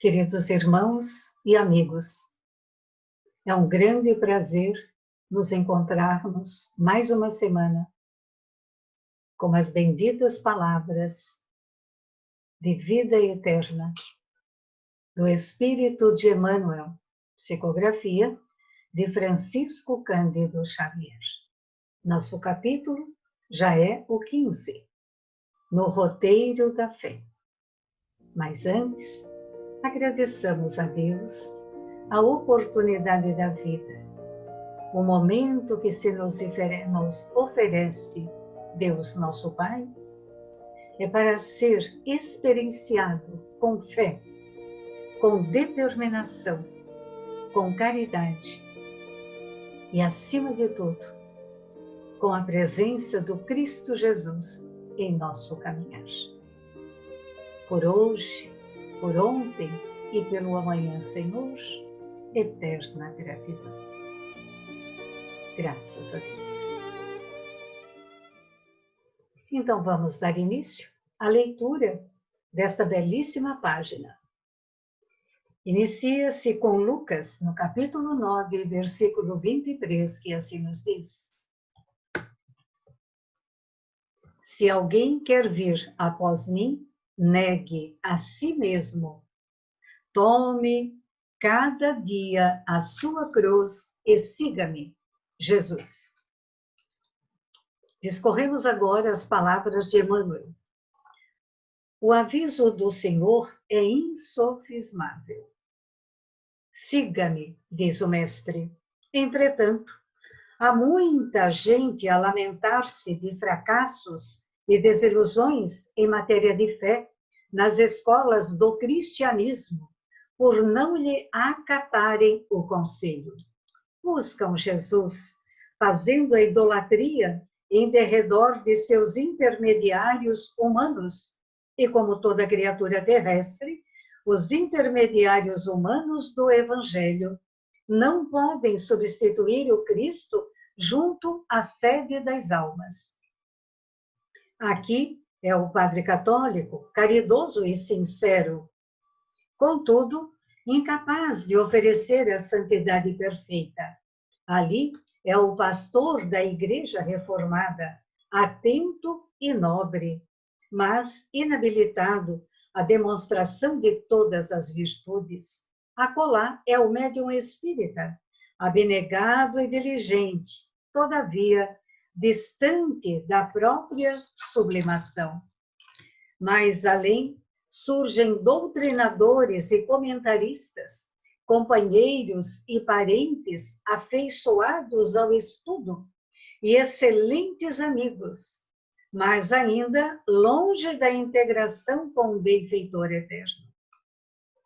Queridos irmãos e amigos, é um grande prazer nos encontrarmos mais uma semana com as benditas palavras de vida eterna do Espírito de Emmanuel, psicografia de Francisco Cândido Xavier. Nosso capítulo já é o 15, no roteiro da fé. Mas antes, agradeçamos a Deus a oportunidade da vida, o momento que se nos oferece Deus nosso Pai, é para ser experienciado com fé, com determinação, com caridade e, acima de tudo, com a presença do Cristo Jesus em nosso caminhar. Por hoje, por ontem e pelo amanhã, Senhor, eterna gratidão. Graças a Deus. Então vamos dar início à leitura desta belíssima página. Inicia-se com Lucas, no capítulo 9, versículo 23, que assim nos diz: Se alguém quer vir após mim, negue a si mesmo, tome cada dia a sua cruz e siga-me. Jesus. Discorremos agora as palavras de Emmanuel. O aviso do Senhor é insofismável. Siga-me, diz o mestre. Entretanto, há muita gente a lamentar-se de fracassos e desilusões em matéria de fé nas escolas do cristianismo, por não lhe acatarem o conselho. Buscam Jesus, fazendo a idolatria em derredor de seus intermediários humanos, e como toda criatura terrestre, os intermediários humanos do Evangelho não podem substituir o Cristo junto à sede das almas. Aqui é o padre católico, caridoso e sincero, contudo, incapaz de oferecer a santidade perfeita. Ali é o pastor da Igreja Reformada, atento e nobre, mas inabilitado à demonstração de todas as virtudes. Acolá é o médium espírita, abnegado e diligente, todavia distante da própria sublimação. Mais além, surgem doutrinadores e comentaristas, companheiros e parentes afeiçoados ao estudo e excelentes amigos, mas ainda longe da integração com o benfeitor eterno.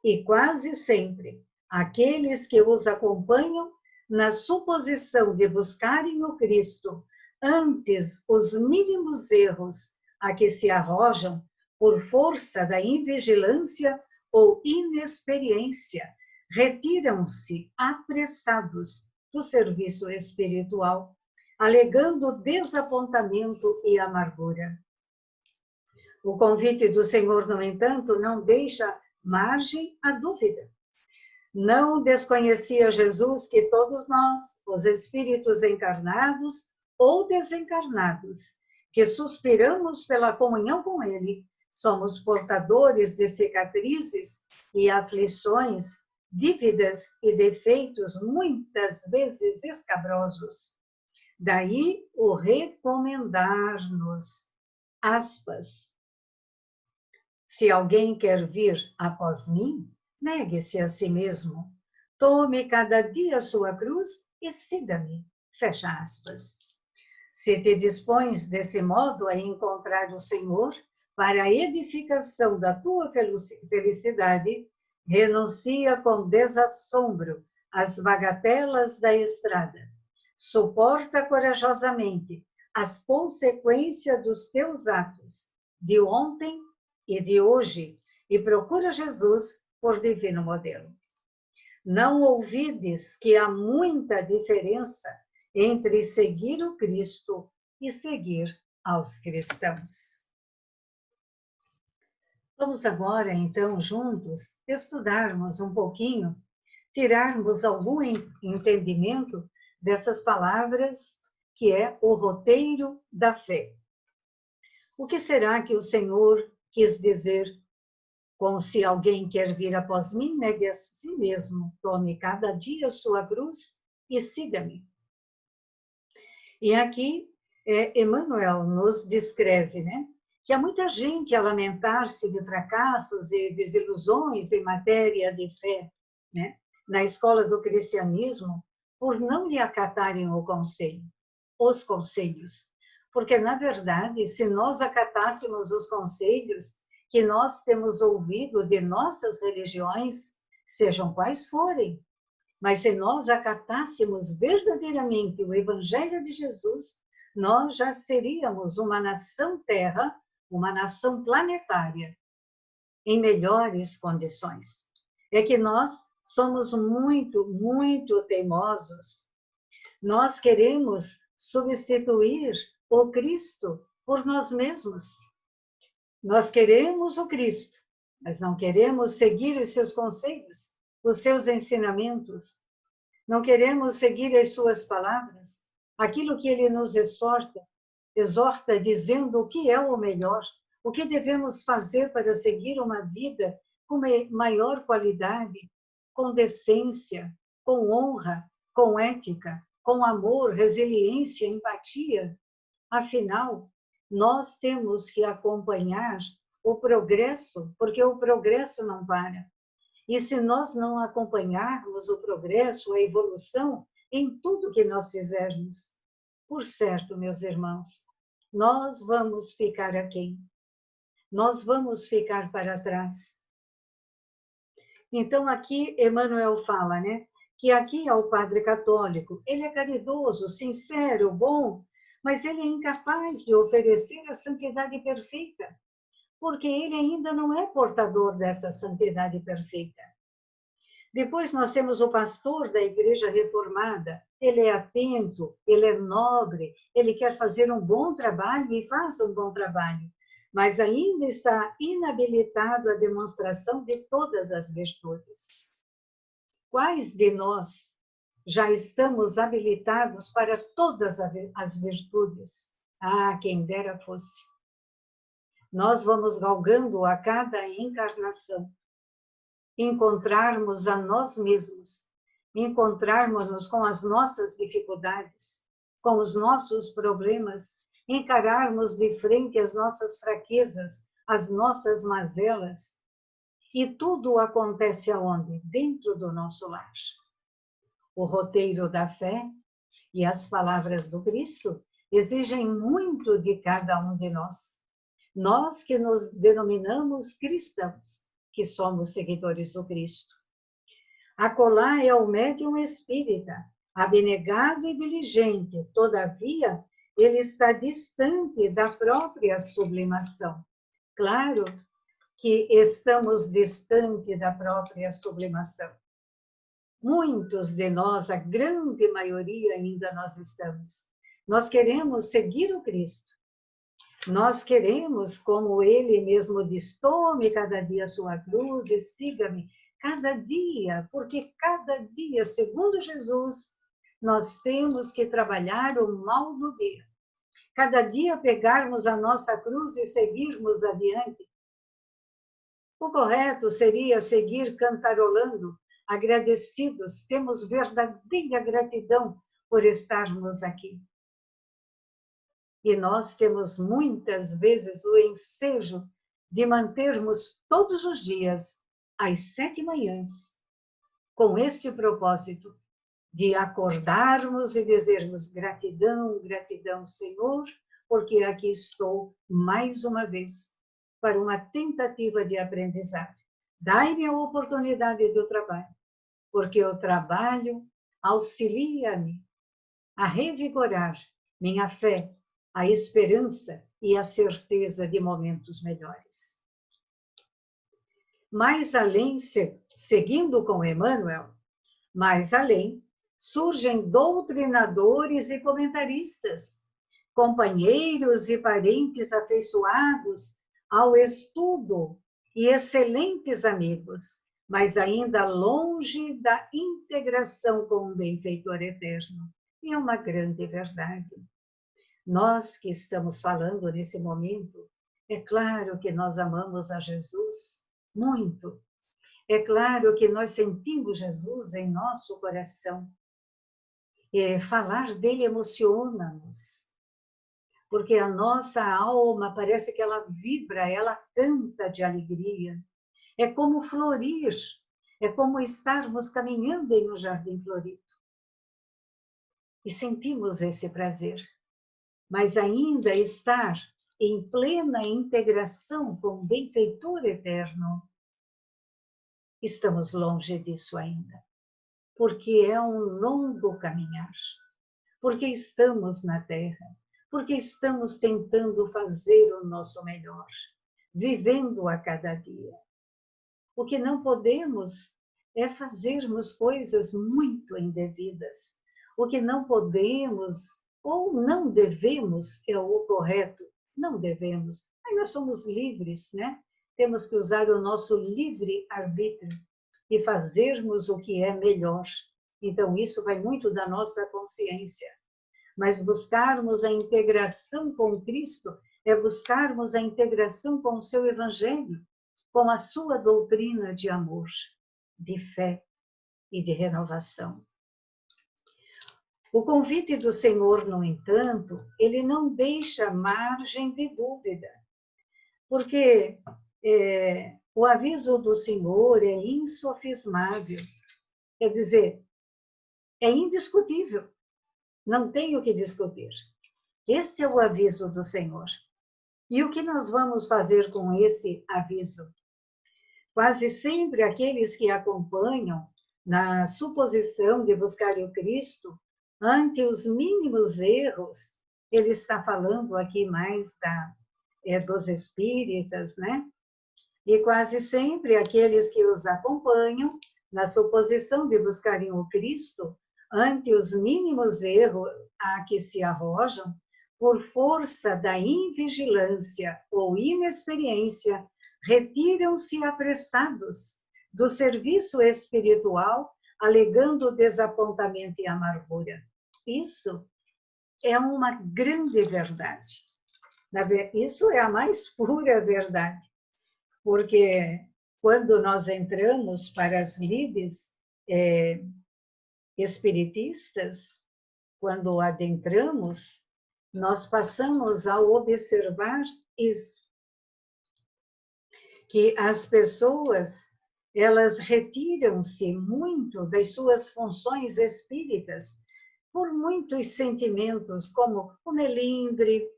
E quase sempre, aqueles que os acompanham na suposição de buscarem o Cristo antes os mínimos erros a que se arrojam por força da invigilância ou inexperiência, retiram-se apressados do serviço espiritual, alegando desapontamento e amargura. O convite do Senhor, no entanto, não deixa margem à dúvida. Não desconhecia Jesus que todos nós, os espíritos encarnados ou desencarnados, que suspiramos pela comunhão com Ele, somos portadores de cicatrizes e aflições, dívidas e defeitos muitas vezes escabrosos. Daí o recomendar-nos, aspas, se alguém quer vir após mim, negue-se a si mesmo, tome cada dia a sua cruz e siga-me, fecha aspas. Se te dispões desse modo a encontrar o Senhor para a edificação da tua felicidade, renuncia com desassombro às bagatelas da estrada. Suporta corajosamente as consequências dos teus atos, de ontem e de hoje, e procura Jesus por divino modelo. Não ouvides que há muita diferença entre seguir o Cristo e seguir aos cristãos. Vamos agora, então, juntos, estudarmos um pouquinho, tirarmos algum entendimento dessas palavras que é o roteiro da fé. O que será que o Senhor quis dizer com se alguém quer vir após mim, negue a si mesmo, tome cada dia sua cruz e siga-me. E aqui, Emmanuel nos descreve, né, que há muita gente a lamentar-se de fracassos e desilusões em matéria de fé, né, na escola do cristianismo, por não lhe acatarem os conselhos. Porque, na verdade, se nós acatássemos os conselhos que nós temos ouvido de nossas religiões, sejam quais forem, mas se nós acatássemos verdadeiramente o Evangelho de Jesus, nós já seríamos uma nação terra, uma nação planetária, em melhores condições. É que nós somos muito, muito teimosos. Nós queremos substituir o Cristo por nós mesmos. Nós queremos o Cristo, mas não queremos seguir os seus conselhos, os seus ensinamentos. Não queremos seguir as suas palavras, aquilo que ele nos exorta dizendo o que é o melhor, o que devemos fazer para seguir uma vida com maior qualidade, com decência, com honra, com ética, com amor, resiliência, empatia. Afinal, nós temos que acompanhar o progresso, porque o progresso não para. E se nós não acompanharmos o progresso, a evolução em tudo que nós fizermos, por certo, meus irmãos, nós vamos ficar aquém. Nós vamos ficar para trás. Então, aqui Emmanuel fala, né? Que aqui é o padre católico. Ele é caridoso, sincero, bom, mas ele é incapaz de oferecer a santidade perfeita, porque ele ainda não é portador dessa santidade perfeita. Depois nós temos o pastor da Igreja Reformada. Ele é atento, ele é nobre, ele quer fazer um bom trabalho e faz um bom trabalho, mas ainda está inabilitado à demonstração de todas as virtudes. Quais de nós já estamos habilitados para todas as virtudes? Ah, quem dera fosse. Nós vamos galgando a cada encarnação encontrarmos a nós mesmos, encontrarmos-nos com as nossas dificuldades, com os nossos problemas, encararmos de frente as nossas fraquezas, as nossas mazelas. E tudo acontece aonde? Dentro do nosso lar. O roteiro da fé e as palavras do Cristo exigem muito de cada um de nós. Nós que nos denominamos cristãos, que somos seguidores do Cristo. Acolá é o médium espírita, abnegado e diligente, todavia, ele está distante da própria sublimação. Claro que estamos distante da própria sublimação. Muitos de nós, a grande maioria ainda nós estamos. Nós queremos seguir o Cristo. Nós queremos, como ele mesmo diz, tome cada dia a sua cruz e siga-me cada dia, porque cada dia, segundo Jesus, nós temos que trabalhar o mal do dia. Cada dia pegarmos a nossa cruz e seguirmos adiante. O correto seria seguir cantarolando, agradecidos, temos verdadeira gratidão por estarmos aqui. E nós temos muitas vezes o ensejo de mantermos todos os dias, às 7h, com este propósito, de acordarmos e dizermos gratidão, gratidão, Senhor, porque aqui estou mais uma vez para uma tentativa de aprendizagem. Dai-me a oportunidade do trabalho, porque o trabalho auxilia-me a revigorar minha fé, a esperança e a certeza de momentos melhores. Mais além, seguindo com Emmanuel, mais além, surgem doutrinadores e comentaristas, companheiros e parentes afeiçoados ao estudo e excelentes amigos, mas ainda longe da integração com o benfeitor eterno. E é uma grande verdade. Nós que estamos falando nesse momento, é claro que nós amamos a Jesus muito. É claro que nós sentimos Jesus em nosso coração. E falar dele emociona-nos, porque a nossa alma parece que ela vibra, ela canta de alegria. É como florir, é como estarmos caminhando em um jardim florido. E sentimos esse prazer. Mas ainda estar em plena integração com o benfeitor eterno, estamos longe disso ainda. Porque é um longo caminhar. Porque estamos na Terra. Porque estamos tentando fazer o nosso melhor. Vivendo a cada dia. O que não podemos é fazermos coisas muito indevidas. O que não podemos ou não devemos é o correto. Não devemos. Aí nós somos livres, né? Temos que usar o nosso livre-arbítrio e fazermos o que é melhor. Então, isso vai muito da nossa consciência. Mas buscarmos a integração com Cristo é buscarmos a integração com o seu Evangelho, com a sua doutrina de amor, de fé e de renovação. O convite do Senhor, no entanto, ele não deixa margem de dúvida, porque o aviso do Senhor é insofismável, quer dizer, é indiscutível, não tem o que discutir. Este é o aviso do Senhor. E o que nós vamos fazer com esse aviso? Quase sempre aqueles que acompanham na suposição de buscar o Cristo, ante os mínimos erros, ele está falando aqui mais dos espíritas, né? E quase sempre aqueles que os acompanham, na suposição de buscarem o Cristo, ante os mínimos erros a que se arrojam, por força da invigilância ou inexperiência, retiram-se apressados do serviço espiritual, alegando desapontamento e amargura. Isso é uma grande verdade. Isso é a mais pura verdade, porque quando nós entramos para as lides espiritistas, quando adentramos, nós passamos a observar isso, que as pessoas, elas retiram-se muito das suas funções espíritas por muitos sentimentos, como o melindre,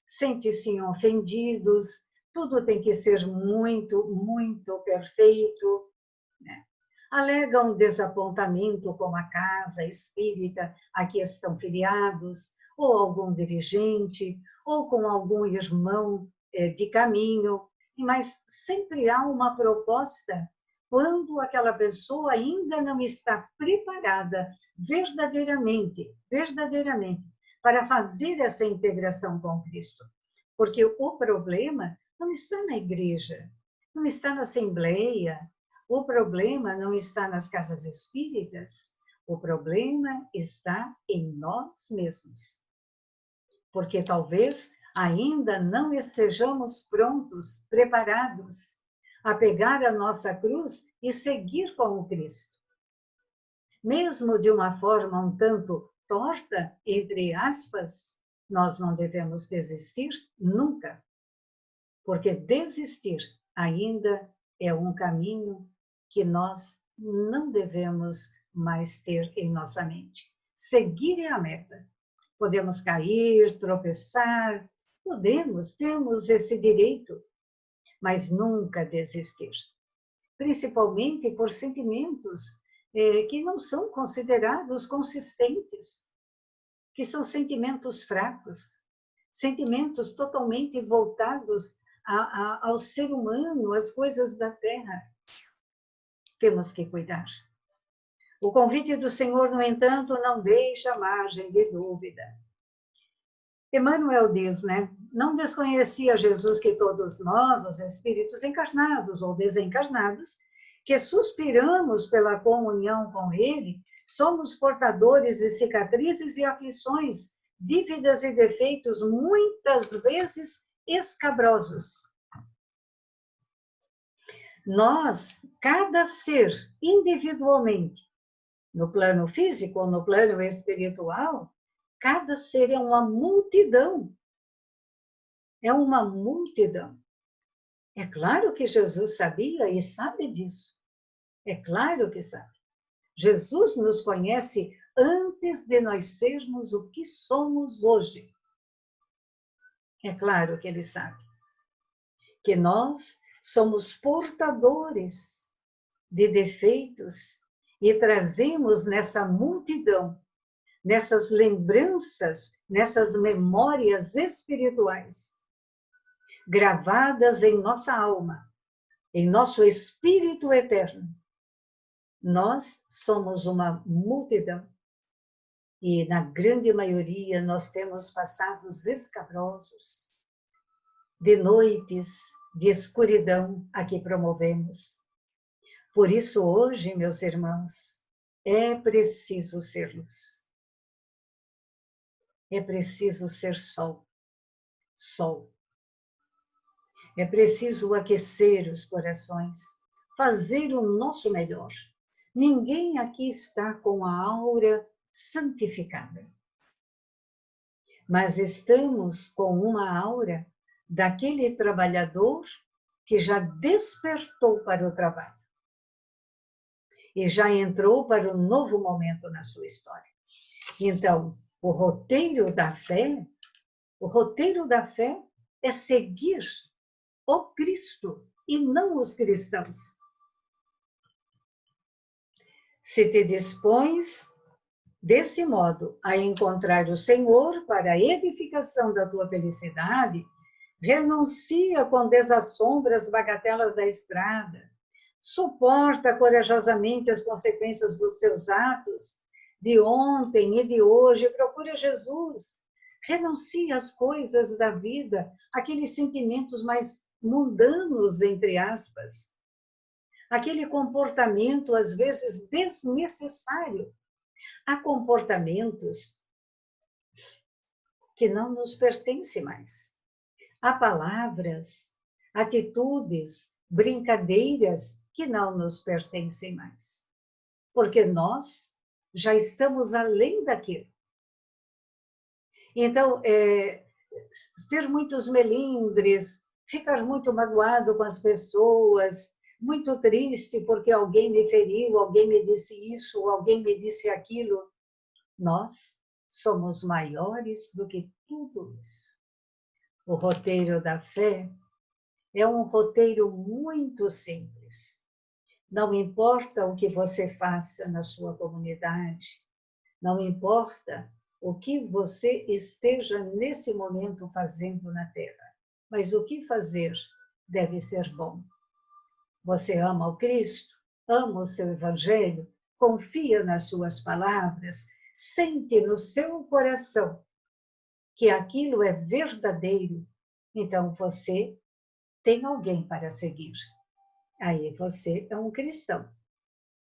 sentem-se ofendidos, tudo tem que ser muito, muito perfeito, né? Alegam desapontamento com a casa espírita a que estão filiados, ou algum dirigente, ou com algum irmão de caminho, mas sempre há uma proposta quando aquela pessoa ainda não está preparada verdadeiramente, para fazer essa integração com Cristo. Porque o problema não está na igreja, não está na assembleia, o problema não está nas casas espíritas, o problema está em nós mesmos. Porque talvez ainda não estejamos prontos, preparados a pegar a nossa cruz e seguir com o Cristo. Mesmo de uma forma um tanto torta, entre aspas, nós não devemos desistir nunca, porque desistir ainda é um caminho que nós não devemos mais ter em nossa mente. Seguir é a meta. Podemos cair, tropeçar, temos esse direito, mas nunca desistir. Principalmente por sentimentos que não são considerados consistentes, que são sentimentos fracos, sentimentos totalmente voltados ao ser humano, às coisas da terra. Temos que cuidar. O convite do Senhor, no entanto, não deixa margem de dúvida. Emmanuel diz, né? não desconhecia Jesus que todos nós, os espíritos encarnados ou desencarnados, que suspiramos pela comunhão com Ele, somos portadores de cicatrizes e aflições, dívidas e defeitos, muitas vezes escabrosos. Nós, cada ser individualmente, no plano físico ou no plano espiritual, cada ser é uma multidão. É uma multidão. É claro que Jesus sabia e sabe disso. É claro que sabe. Jesus nos conhece antes de nós sermos o que somos hoje. É claro que Ele sabe que nós somos portadores de defeitos e trazemos nessa multidão, nessas lembranças, nessas memórias espirituais, gravadas em nossa alma, em nosso espírito eterno. Nós somos uma multidão e, na grande maioria, nós temos passados escabrosos, de noites de escuridão a que promovemos. Por isso, hoje, meus irmãos, é preciso ser luz. É preciso ser sol. Sol. É preciso aquecer os corações, fazer o nosso melhor. Ninguém aqui está com a aura santificada. Mas estamos com uma aura daquele trabalhador que já despertou para o trabalho e já entrou para um novo momento na sua história. Então, o roteiro da fé é seguir o Cristo e não os cristãos. Se te dispões desse modo a encontrar o Senhor para a edificação da tua felicidade, renuncia com desassombre as bagatelas da estrada, suporta corajosamente as consequências dos teus atos, de ontem e de hoje, procura Jesus, renuncia às coisas da vida, aqueles sentimentos mais mundanos, entre aspas, aquele comportamento, às vezes, desnecessário. Há comportamentos que não nos pertencem mais. Há palavras, atitudes, brincadeiras que não nos pertencem mais. Porque nós já estamos além daquilo. Então, ter muitos melindres, ficar muito magoado com as pessoas, muito triste porque alguém me feriu, alguém me disse isso, ou alguém me disse aquilo. Nós somos maiores do que tudo isso. O roteiro da fé é um roteiro muito simples. Não importa o que você faça na sua comunidade, não importa o que você esteja nesse momento fazendo na Terra, mas o que fazer deve ser bom. Você ama o Cristo, ama o seu Evangelho, confia nas suas palavras, sente no seu coração que aquilo é verdadeiro, então você tem alguém para seguir. Aí você é um cristão.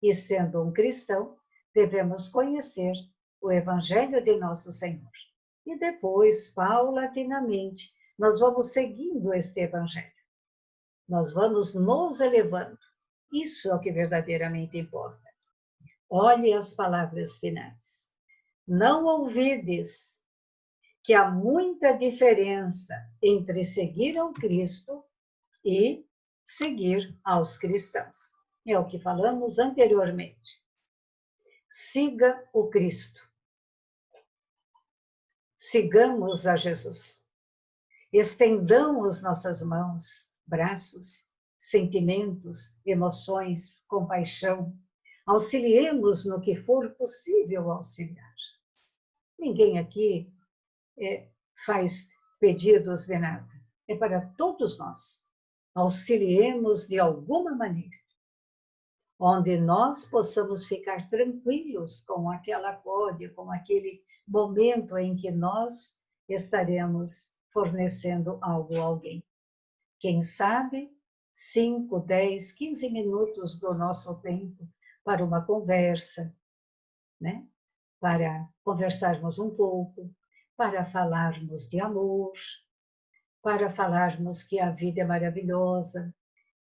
E sendo um cristão, devemos conhecer o Evangelho de nosso Senhor. E depois, paulatinamente, nós vamos seguindo este Evangelho. Nós vamos nos elevando. Isso é o que verdadeiramente importa. Olhe as palavras finais. Não ouvides que há muita diferença entre seguir ao Cristo e seguir aos cristãos. É o que falamos anteriormente. Siga o Cristo. Sigamos a Jesus. Estendamos nossas mãos, braços, sentimentos, emoções, compaixão. Auxiliemos no que for possível auxiliar. Ninguém aqui faz pedidos de nada. É para todos nós. Auxiliemos de alguma maneira, onde nós possamos ficar tranquilos com aquela acorde, com aquele momento em que nós estaremos fornecendo algo a alguém. Quem sabe 5, 10, 15 minutos do nosso tempo para uma conversa, né? Para conversarmos um pouco, para falarmos de amor, para falarmos que a vida é maravilhosa,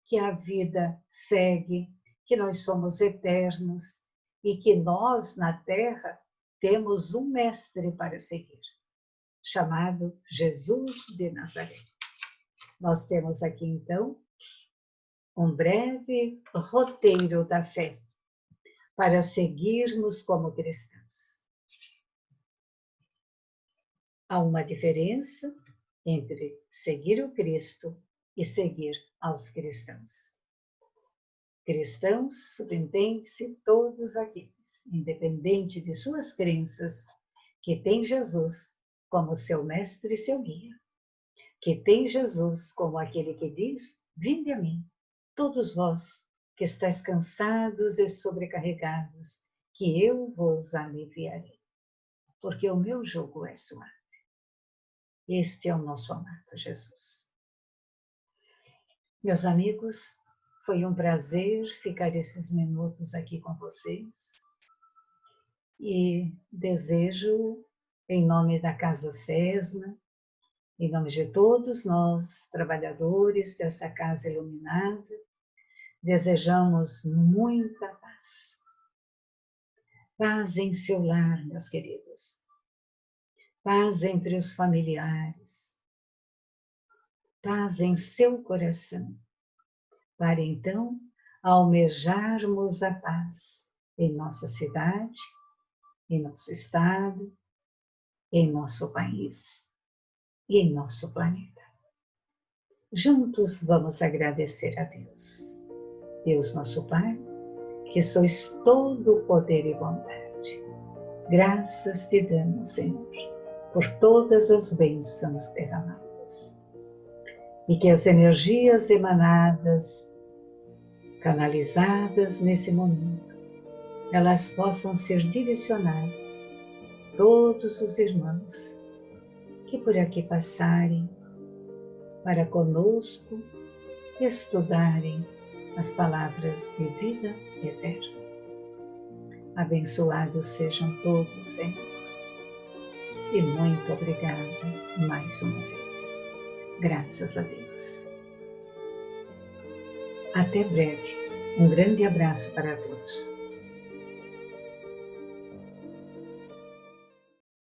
que a vida segue, que nós somos eternos e que nós, na Terra, temos um mestre para seguir, chamado Jesus de Nazaré. Nós temos aqui, então, um breve roteiro da fé para seguirmos como cristãos. Há uma diferença entre seguir o Cristo e seguir aos cristãos. Cristãos, subentende-se todos aqueles, independente de suas crenças, que têm Jesus como seu mestre e seu guia, que têm Jesus como aquele que diz: vinde a mim, todos vós que estáis cansados e sobrecarregados, que eu vos aliviarei, porque o meu jugo é suave. Este é o nosso amado Jesus. Meus amigos, foi um prazer ficar esses minutos aqui com vocês e desejo, em nome da Casa Sesma, em nome de todos nós, trabalhadores desta Casa Iluminada, desejamos muita paz. Paz em seu lar, meus queridos. Paz entre os familiares. Paz em seu coração. Para então almejarmos a paz em nossa cidade, em nosso estado, em nosso país e em nosso planeta. Juntos vamos agradecer a Deus. Deus nosso Pai, que sois todo poder e bondade. Graças te damos, Senhor, por todas as bênçãos derramadas. E que as energias emanadas, canalizadas nesse momento, elas possam ser direcionadas a todos os irmãos que por aqui passarem para conosco estudarem as palavras de vida eterna. Abençoados sejam todos, Senhor. E muito obrigada mais uma vez. Graças a Deus. Até breve. Um grande abraço para todos.